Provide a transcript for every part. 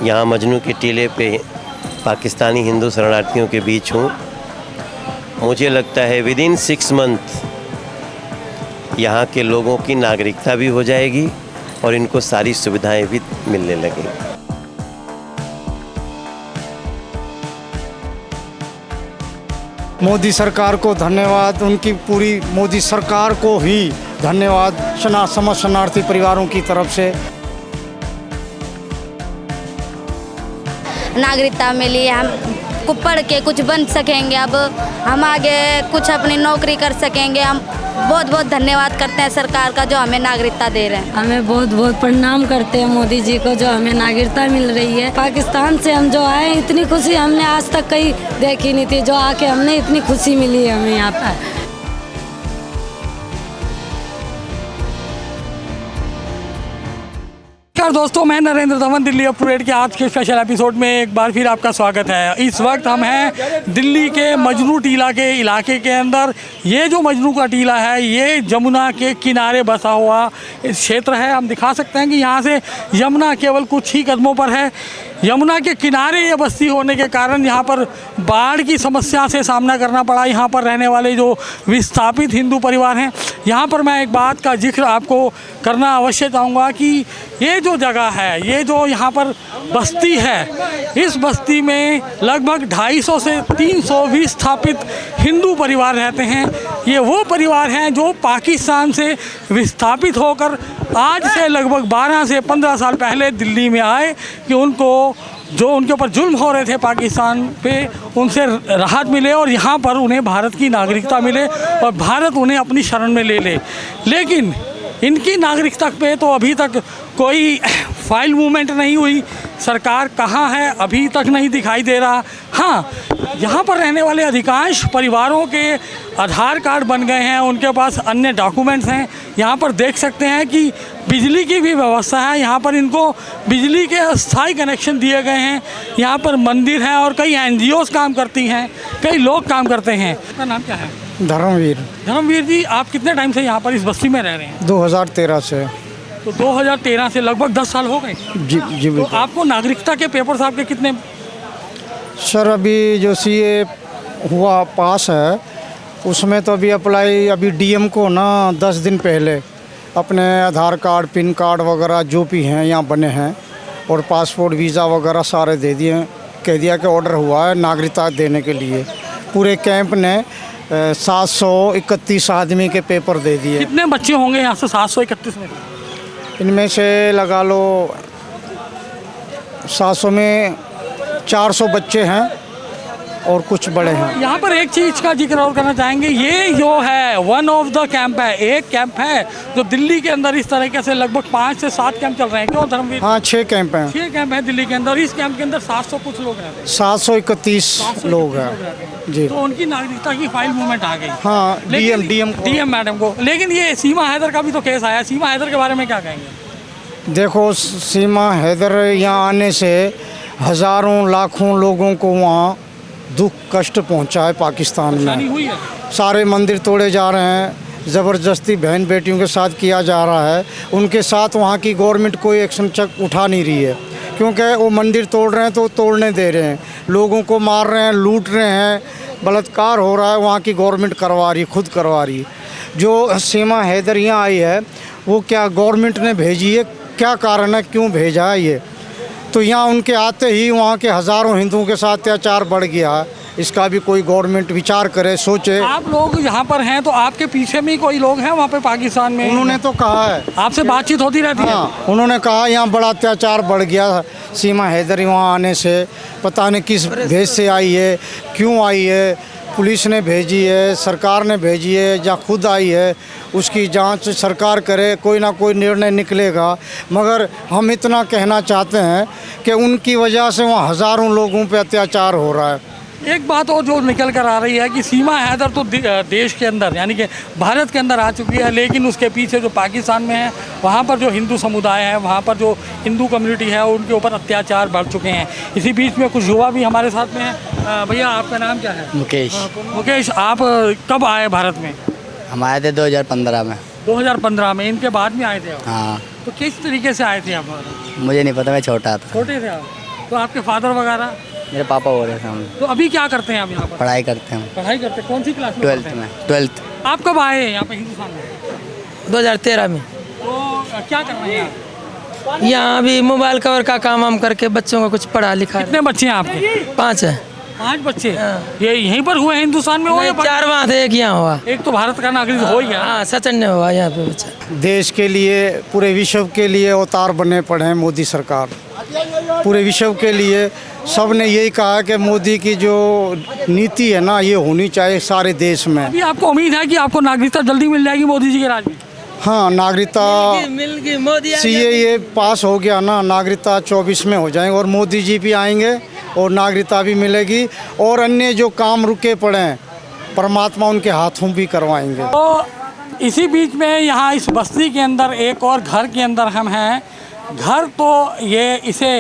यहाँ मजनू के टीले पे पाकिस्तानी हिंदू शरणार्थियों के बीच हूँ। मुझे लगता है विदिन 6 मंथ यहाँ के लोगों की नागरिकता भी हो जाएगी और इनको सारी सुविधाएं भी मिलने लगेंगी। मोदी सरकार को धन्यवाद, उनकी पूरी मोदी सरकार को ही धन्यवाद समस्त शरणार्थी परिवारों की तरफ से। नागरिकता मिली, हम को पढ़ के कुछ बन सकेंगे, अब हम आगे कुछ अपनी नौकरी कर सकेंगे। हम बहुत बहुत धन्यवाद करते हैं सरकार का जो हमें नागरिकता दे रहे हैं। हमें बहुत बहुत प्रणाम करते हैं मोदी जी को जो हमें नागरिकता मिल रही है। पाकिस्तान से हम जो आए इतनी खुशी हमने आज तक कहीं देखी नहीं थी, जो आके हमने इतनी खुशी मिली है हमें यहाँ पर। दोस्तों, मैं नरेंद्र धवन दिल्ली अपटूडेट के आज के स्पेशल एपिसोड में एक बार फिर आपका स्वागत है। इस वक्त हम हैं दिल्ली के मजनू टीला के इलाके के अंदर। ये जो मजनू का टीला है ये यमुना के किनारे बसा हुआ क्षेत्र है। हम दिखा सकते हैं कि यहाँ से यमुना केवल कुछ ही कदमों पर है। यमुना के किनारे ये बस्ती होने के कारण यहाँ पर बाढ़ की समस्या से सामना करना पड़ा। यहाँ पर रहने वाले जो विस्थापित हिंदू परिवार हैं, यहाँ पर मैं एक बात का जिक्र आपको करना अवश्य चाहूँगा कि ये जो जगह है, ये जो यहाँ पर बस्ती है, इस बस्ती में लगभग 250 से 300 विस्थापित हिंदू परिवार रहते हैं। ये वो परिवार हैं जो पाकिस्तान से विस्थापित होकर आज से लगभग 12 से 15 साल पहले दिल्ली में आए कि उनको जो उनके ऊपर जुल्म हो रहे थे पाकिस्तान पे, उनसे राहत मिले और यहाँ पर उन्हें भारत की नागरिकता मिले और भारत उन्हें अपनी शरण में ले ले। लेकिन इनकी नागरिकता पे तो अभी तक कोई फाइल मूवमेंट नहीं हुई। सरकार कहाँ है अभी तक नहीं दिखाई दे रहा। हाँ, यहाँ पर रहने वाले अधिकांश परिवारों के आधार कार्ड बन गए हैं, उनके पास अन्य डॉक्यूमेंट्स हैं। यहाँ पर देख सकते हैं कि बिजली की भी व्यवस्था है। यहाँ पर इनको बिजली के अस्थायी कनेक्शन दिए गए हैं। यहाँ पर मंदिर है और कई NGOs काम करती हैं, कई लोग काम करते हैं। आपका नाम क्या है? धर्मवीर। धर्मवीर जी, आप कितने टाइम से यहाँ पर इस बस्ती में रह रहे हैं? 2013 से। तो 2013 से लगभग 10 साल हो गए। जी तो आपको नागरिकता के पेपर्स आपके कितने? सर, अभी जो CA हुआ पास है उसमें तो अभी अप्लाई DM को ना 10 दिन पहले अपने आधार कार्ड, पिन कार्ड वगैरह जो भी हैं यहाँ बने हैं और पासपोर्ट, वीज़ा वगैरह सारे दे दिए। कह दिया कि ऑर्डर हुआ है नागरिकता देने के लिए। पूरे कैंप ने 731 आदमी के पेपर दे दिए। कितने बच्चे होंगे यहाँ से 731 में? इनमें से लगा लो 700 में 400 बच्चे हैं और कुछ बड़े हैं। यहाँ पर एक चीज़ का जिक्र और करना चाहेंगे, ये जो है वन ऑफ द कैंप है, एक कैंप है जो दिल्ली के अंदर इस तरीके से लगभग 5 से 7 कैंप चल रहे हैं। क्यों धर्मवीर? हाँ, 6 कैंप हैं। 6 कैंप है दिल्ली के अंदर। इस कैंप के अंदर 700 कुछ लोग रहते हैं। 731 लोग हैं जी। तो उनकी नागरिकता की फाइल मूवमेंट आ गई। हाँ, DM मैडम को। लेकिन ये सीमा हैदर का भी तो केस आया। सीमा हैदर के बारे में क्या कहेंगे? देखो, सीमा हैदर यहाँ आने से हज़ारों लाखों लोगों को वहाँ दुख कष्ट पहुँचा है पाकिस्तान में। हुई है। सारे मंदिर तोड़े जा रहे हैं, ज़बरदस्ती बहन बेटियों के साथ किया जा रहा है। उनके साथ वहाँ की गवर्नमेंट कोई एक्शन उठा नहीं रही है, क्योंकि वो मंदिर तोड़ रहे हैं तो तोड़ने दे रहे हैं, लोगों को मार रहे हैं, लूट रहे हैं, बलात्कार हो रहा है। वहाँ की गवर्नमेंट करवा रही, खुद करवा रही। जो सीमा हैदर यहाँ आई है वो क्या गवर्नमेंट ने भेजी है? क्या कारण है, क्यों भेजा है ये? तो यहाँ उनके आते ही वहाँ के हज़ारों हिंदुओं के साथ अत्याचार बढ़ गया है। इसका भी कोई गवर्नमेंट विचार करे, सोचे। आप लोग यहाँ पर हैं तो आपके पीछे में कोई लोग हैं वहाँ पे पाकिस्तान में? उन्होंने तो कहा है, आपसे बातचीत होती रहती है? हाँ, उन्होंने कहा यहाँ बड़ा अत्याचार बढ़ गया। सीमा हैदर वहाँ आने से पता नहीं किस भेज से आई है, क्यों आई है, पुलिस ने भेजी है, सरकार ने भेजी है या खुद आई है, उसकी जांच सरकार करे, कोई ना कोई निर्णय निकलेगा। मगर हम इतना कहना चाहते हैं कि उनकी वजह से वहाँ हज़ारों लोगों पे अत्याचार हो रहा है। एक बात और जो निकल कर आ रही है कि सीमा हैदर तो देश के अंदर यानी कि भारत के अंदर आ चुकी है, लेकिन उसके पीछे जो पाकिस्तान में है वहाँ पर जो हिंदू समुदाय है, वहाँ पर जो हिंदू कम्युनिटी है, उनके ऊपर अत्याचार बढ़ चुके हैं। इसी बीच में कुछ युवा भी हमारे साथ में हैं। भैया, आपका नाम क्या है? मुकेश। मुकेश, आप कब आए भारत में? हम आए थे 2015 में। 2015 में? इनके बाद में आए थे आप? हाँ। तो किस तरीके से आए थे आप? मुझे नहीं पता, मैं छोटा था। छोटे थे आप? तो आपके फादर वगैरह? मेरे पापा हो रहे थे हम। तो अभी क्या करते हैं आप यहाँ पर? पढ़ाई करते हैं, पढ़ाई करते हैं। कौन सी क्लास में? 12th में। 12th। आप कब आए हैं यहाँ पे हिंदुस्तान में? 2013 में। तो क्या कर रहे हैं आप? यहाँ अभी मोबाइल कवर का काम वाम करके बच्चों को कुछ पढ़ा लिखा। कितने बच्चे हैं आपके? 5 है। 5 बच्चे? ये यहीं पर हुए हैं हिंदुस्तान में? हो या 4 वहाँ थे, एक यहाँ हुआ। एक तो भारत का नागरिक हो ही गया। हाँ, सचिन ने हुआ यहाँ पे बच्चा। देश के लिए, पूरे विश्व के लिए अवतार बने पड़े हैं मोदी सरकार। पूरे विश्व के लिए सब ने यही कहा कि मोदी की जो नीति है ना, ये होनी चाहिए सारे देश में। अभी आपको उम्मीद है कि आपको नागरिकता जल्दी मिल जाएगी मोदी जी के राज में? हाँ, नागरिकता मिल गई, मोदी सीएए पास हो गया ना, नागरिकता 24 में हो जाएंगे और मोदी जी भी आएंगे और नागरिकता भी मिलेगी। और अन्य जो काम रुके पड़े हैं, परमात्मा उनके हाथों भी करवाएंगे। तो इसी बीच में यहाँ इस बस्ती के अंदर एक और घर के अंदर हम हैं। घर तो ये इसे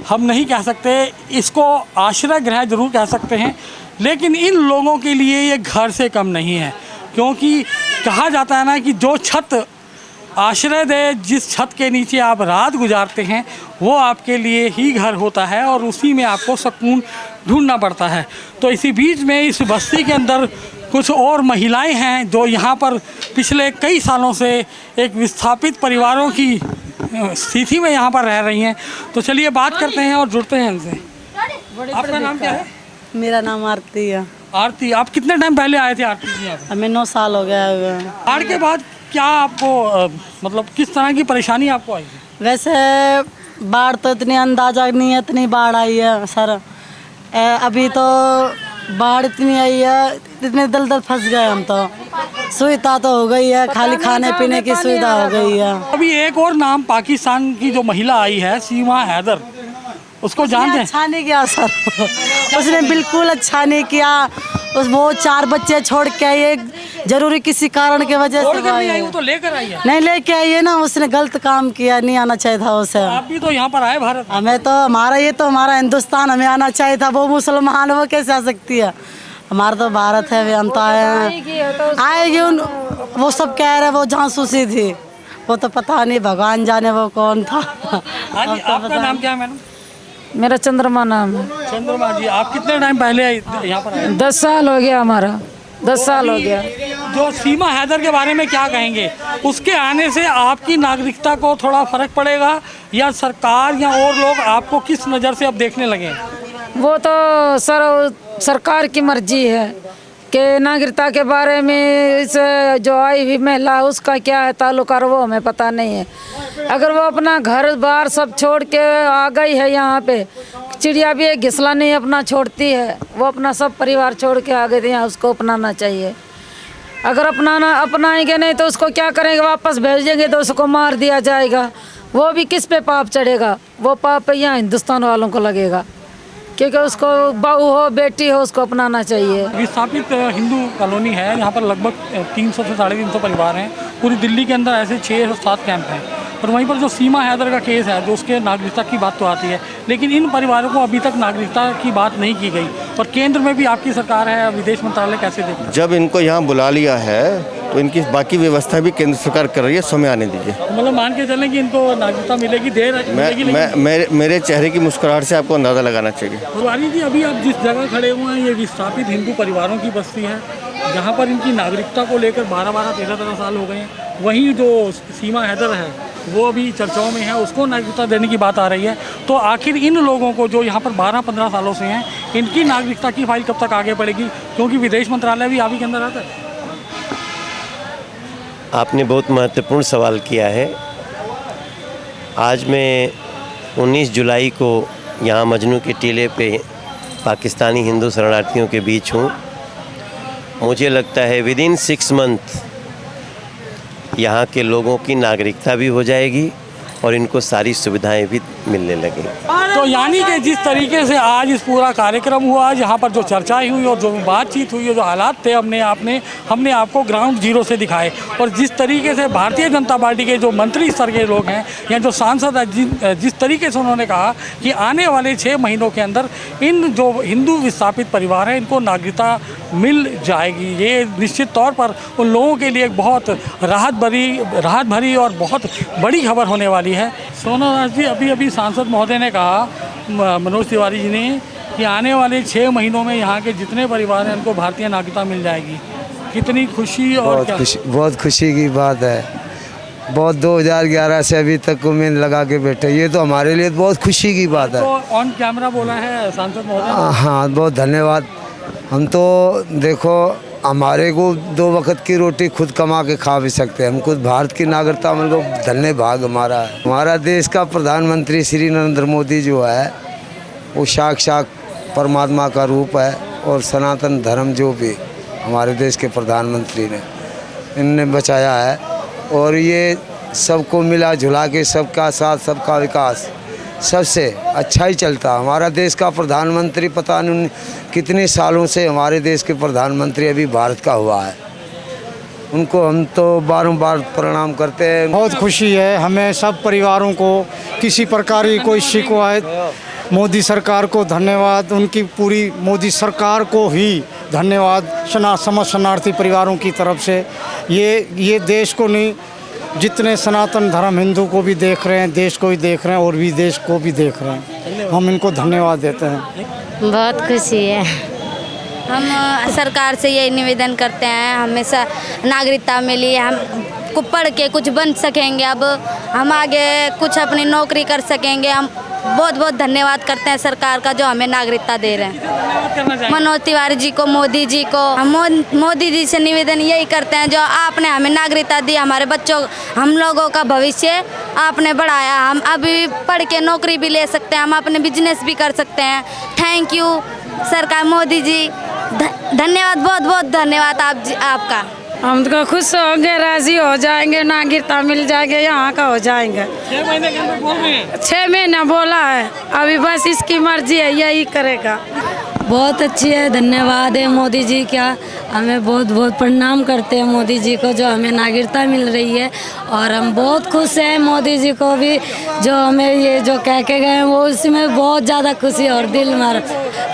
हम नहीं कह सकते, इसको आश्रय गृह जरूर कह सकते हैं, लेकिन इन लोगों के लिए ये घर से कम नहीं है। क्योंकि कहा जाता है ना कि जो छत आश्रय दे, जिस छत के नीचे आप रात गुजारते हैं, वो आपके लिए ही घर होता है और उसी में आपको सुकून ढूंढना पड़ता है। तो इसी बीच में इस बस्ती के अंदर कुछ और महिलाएं हैं जो यहाँ पर पिछले कई सालों से एक विस्थापित परिवारों की स्थिति में यहाँ पर रह रही हैं। तो चलिए बात करते हैं और जुड़ते हैं इनसे। आपका नाम क्या है? मेरा नाम आरती है। आरती, आप कितने टाइम पहले आए थे आरती जी यहाँ पर? हमें 9 साल हो गया है। बाढ़ के बाद क्या आपको मतलब किस तरह की परेशानी आपको आई है? वैसे बाढ़ तो इतनी अंदाजा नहीं है, इतनी बाढ़ आई है सर। अभी तो बाढ़ इतनी आई है, इतने दलदल फंस गए हम। तो सुविधा तो हो गई है, खाली खाने पीने की सुविधा हो गई है। अभी एक और नाम पाकिस्तान की जो महिला आई है, सीमा हैदर, उसको जानते हैं? अच्छा नहीं किया सर, उसने बिल्कुल अच्छा नहीं किया। वो 4 बच्चे छोड़ के आई है, जरूरी किसी कारण की वजह से नहीं आई, वो तो लेकर आई है। नहीं लेके आई है ना, उसने गलत काम किया, नहीं आना चाहिए था उसे। आप भी तो यहाँ पर आए भारत। हमें तो हमारा ये तो हमारा हिंदुस्तान, हमें आना चाहिए था। वो मुसलमान, वो कैसे आ सकती है? हमारा तो भारत है, हम तो आए हैं। आएगी वो सब कह रहे वो जासूसी थी, वो तो पता नहीं, भगवान जाने वो कौन था। आपका नाम क्या है मैडम? मेरा चंद्रमा नाम है। चंद्रमा जी, आप कितने टाइम पहले यहाँ पर आए? 10 साल हो गया हमारा, 10 साल हो गया। जो सीमा हैदर के बारे में क्या कहेंगे? उसके आने से आपकी नागरिकता को थोड़ा फर्क पड़ेगा या सरकार या और लोग आपको किस नज़र से अब देखने लगे? वो तो सर सरकार की मर्जी है कि नागरिकता के बारे में इस जो आई हुई महिला उसका क्या है ताल्लुका, वो हमें पता नहीं है। अगर वो अपना घर बार सब छोड़ के आ गई है यहाँ पे, चिड़िया भी एक घिसला नहीं अपना छोड़ती है, वो अपना सब परिवार छोड़ के आ गए थे यहाँ, उसको अपनाना चाहिए। अगर अपनाएंगे नहीं तो उसको क्या करेंगे, वापस भेजेंगे तो उसको मार दिया जाएगा। वो भी किस पे पाप चढ़ेगा? वो पाप यहाँ हिंदुस्तान वालों को लगेगा, क्योंकि उसको बहू हो बेटी हो उसको अपनाना चाहिए। विस्थापित हिंदू कॉलोनी है, यहाँ पर लगभग 300 से 350 परिवार हैं। पूरी दिल्ली के अंदर ऐसे 6 से 7 कैंप हैं। और वहीं पर जो सीमा हैदर का केस है, जो उसके नागरिकता की बात तो आती है, लेकिन इन परिवारों को अभी तक नागरिकता की बात नहीं की गई। और केंद्र में भी आपकी सरकार है, विदेश मंत्रालय कैसे देखता है? जब इनको यहाँ बुला लिया है तो इनकी बाकी व्यवस्था भी केंद्र सरकार कर रही है, समय आने दीजिए। मतलब मान के चलें कि इनको नागरिकता मिलेगी, देर मिलेगी? मेरे चेहरे की मुस्कुराहट से आपको अंदाज़ा लगाना चाहिए। तिवारी जी, अभी आप जिस जगह खड़े हुए हैं, ये विस्थापित हिंदू परिवारों की बस्ती है, जहाँ पर इनकी नागरिकता को लेकर 12-12, 13-13 साल हो गए हैं। वहीं जो सीमा हैदर है वो अभी चर्चाओं में है, उसको नागरिकता देने की बात आ रही है। तो आखिर इन लोगों को जो यहाँ पर 12-15 सालों से हैं, इनकी नागरिकता की फाइल कब तक आगे बढ़ेगी? क्योंकि विदेश मंत्रालय भी आप ही के अंदर आता है। आपने बहुत महत्वपूर्ण सवाल किया है। आज मैं 19 जुलाई को यहाँ मजनू के टीले पे पाकिस्तानी हिंदू शरणार्थियों के बीच हूँ। मुझे लगता है विदिन 6 मंथ यहाँ के लोगों की नागरिकता भी हो जाएगी और इनको सारी सुविधाएं भी मिलने लगेंगी। तो यानी कि जिस तरीके से आज इस पूरा कार्यक्रम हुआ, यहाँ पर जो चर्चाएं हुई और जो बातचीत हुई, जो हालात थे, हमने आपको ग्राउंड जीरो से दिखाए। और जिस तरीके से भारतीय जनता पार्टी के जो मंत्री स्तर के लोग हैं या जो सांसद हैं, जिस तरीके से उन्होंने कहा कि आने वाले 6 महीनों के अंदर इन जो हिंदू विस्थापित परिवार हैं, इनको नागरिकता मिल जाएगी। ये निश्चित तौर पर उन लोगों के लिए एक बहुत राहत भरी और बहुत बड़ी खबर होने वाली है। सोना जी, अभी सांसद महोदय ने कहा मनोज तिवारी जी ने कि आने वाले 6 महीनों में यहाँ के जितने परिवार हैं उनको भारतीय नागरिकता मिल जाएगी। कितनी खुशी और क्या? बहुत खुशी की बात है। बहुत 2011 से अभी तक उम्मीद लगा के बैठे, ये तो हमारे लिए बहुत खुशी की बात है। तो ऑन कैमरा बोला है सांसद महोदय। हाँ, बहुत धन्यवाद। हम तो देखो, हमारे को 2 वक्त की रोटी खुद कमा के खा भी सकते हैं। हम खुद भारत की नागरिकता मिल को धन्य भाग हमारा है। हमारा देश का प्रधानमंत्री श्री नरेंद्र मोदी जो है वो साक्षात परमात्मा का रूप है। और सनातन धर्म जो भी हमारे देश के प्रधानमंत्री ने इनने बचाया है, और ये सबको मिला जुला के सबका साथ सबका विकास सबसे अच्छा ही चलता। हमारा देश का प्रधानमंत्री पता नहीं कितने सालों से हमारे देश के प्रधानमंत्री अभी भारत का हुआ है, उनको हम तो बारंबार प्रणाम करते हैं। बहुत खुशी है हमें, सब परिवारों को। किसी प्रकार की कोई शिकायत, मोदी सरकार को धन्यवाद, उनकी पूरी मोदी सरकार को ही धन्यवाद समस्त शरणार्थी परिवारों की तरफ से। ये देश को नहीं, जितने सनातन धर्म हिंदू को भी देख रहे हैं, देश को भी देख रहे हैं और विदेश को भी देख रहे हैं, हम इनको धन्यवाद देते हैं। बहुत खुशी है। हम सरकार से यही निवेदन करते हैं, हमेशा नागरिकता मिली, हम को पढ़ के कुछ बन सकेंगे, अब हम आगे कुछ अपनी नौकरी कर सकेंगे। हम बहुत बहुत धन्यवाद करते हैं सरकार का जो हमें नागरिकता दे रहे हैं। मनोज तिवारी जी को, मोदी जी को, हम मोदी जी से निवेदन यही करते हैं, जो आपने हमें नागरिकता दी, हमारे बच्चों, हम लोगों का भविष्य आपने बढ़ाया, हम अभी पढ़ के नौकरी भी ले सकते हैं, हम अपने बिजनेस भी कर सकते हैं। थैंक यू सरकार, मोदी जी, धन्यवाद, बहुत बहुत धन्यवाद आपका। हम तो खुश होंगे, राजी हो जाएंगे, नागरिकता मिल जाएंगे, यहाँ का हो जाएंगे। 6 महीने के अंदर बोल रहे हैं। 6 महीना बोला है, अभी बस इसकी मर्जी है, यही करेगा। बहुत अच्छी है, धन्यवाद है मोदी जी का। हमें बहुत बहुत प्रणाम करते हैं मोदी जी को, जो हमें नागरिकता मिल रही है। और हम बहुत खुश हैं मोदी जी को भी, जो हमें ये जो कह के गए हैं वो उसमें बहुत ज़्यादा खुशी। और दिल हमारा,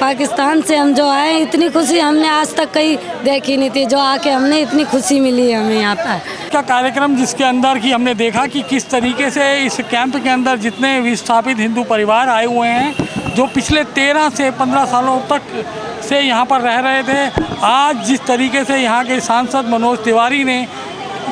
पाकिस्तान से हम जो आए, इतनी खुशी हमने आज तक कहीं देखी नहीं थी, जो आके हमने इतनी खुशी मिली है हमें यहाँ पर। का कार्यक्रम जिसके अंदर कि हमने देखा कि किस तरीके से इस कैंप के अंदर जितने विस्थापित हिंदू परिवार आए हुए हैं, जो पिछले 13 से 15 सालों तक से यहाँ पर रह रहे थे, आज जिस तरीके से यहाँ के सांसद मनोज तिवारी ने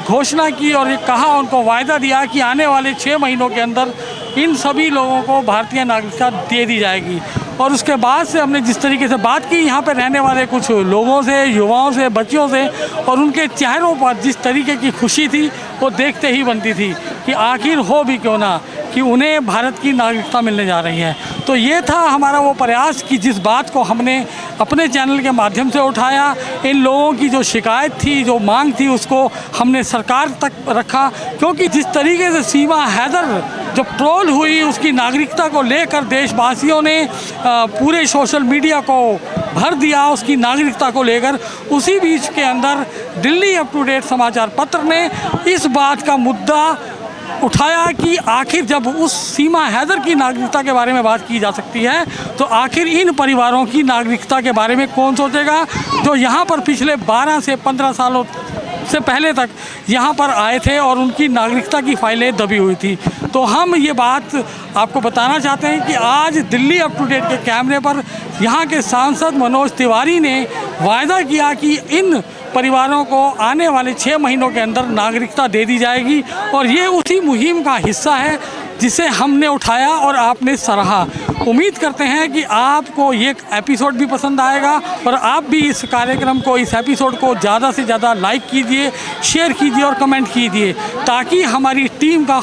घोषणा की और ये कहा, उनको वायदा दिया कि आने वाले 6 महीनों के अंदर इन सभी लोगों को भारतीय नागरिकता दे दी जाएगी। और उसके बाद से हमने जिस तरीके से बात की यहाँ पर रहने वाले कुछ लोगों से, युवाओं से, बच्चों से, और उनके चेहरों पर जिस तरीके की खुशी थी वो देखते ही बनती थी कि आखिर हो भी क्यों ना कि उन्हें भारत की नागरिकता मिलने जा रही है। तो ये था हमारा वो प्रयास कि जिस बात को हमने अपने चैनल के माध्यम से उठाया, इन लोगों की जो शिकायत थी, जो मांग थी, उसको हमने सरकार तक रखा। क्योंकि जिस तरीके से सीमा हैदर जब ट्रोल हुई, उसकी नागरिकता को लेकर देशवासियों ने पूरे सोशल मीडिया को भर दिया उसकी नागरिकता को लेकर। उसी बीच के अंदर दिल्ली अप टू डेट समाचार पत्र ने इस बात का मुद्दा उठाया कि आखिर जब उस सीमा हैदर की नागरिकता के बारे में बात की जा सकती है, तो आखिर इन परिवारों की नागरिकता के बारे में कौन सोचेगा, जो यहाँ पर पिछले 12 से 15 सालों से पहले तक यहाँ पर आए थे और उनकी नागरिकता की फाइलें दबी हुई थी। तो हम ये बात आपको बताना चाहते हैं कि आज दिल्ली अप टू डेट के कैमरे पर यहाँ के सांसद मनोज तिवारी ने वायदा किया कि इन परिवारों को आने वाले 6 महीनों के अंदर नागरिकता दे दी जाएगी। और ये उसी मुहिम का हिस्सा है जिसे हमने उठाया और आपने सराहा। उम्मीद करते हैं कि आपको ये एपिसोड भी पसंद आएगा और आप भी इस कार्यक्रम को, इस एपिसोड को ज़्यादा से ज़्यादा लाइक कीजिए, शेयर कीजिए और कमेंट कीजिए, ताकि हमारी टीम का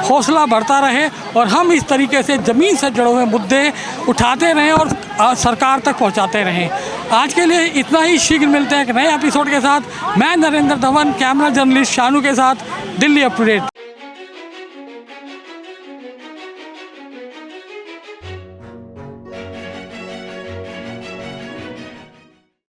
हौसला बढ़ता रहे और हम इस तरीके से ज़मीन से जुड़े हुए मुद्दे उठाते रहें और सरकार तक पहुंचाते रहें। आज के लिए इतना ही, शीघ्र मिलते हैं एक नए एपिसोड के साथ। मैं नरेंद्र धवन, कैमरा जर्नलिस्ट शानू के साथ, दिल्ली अप टू डेट।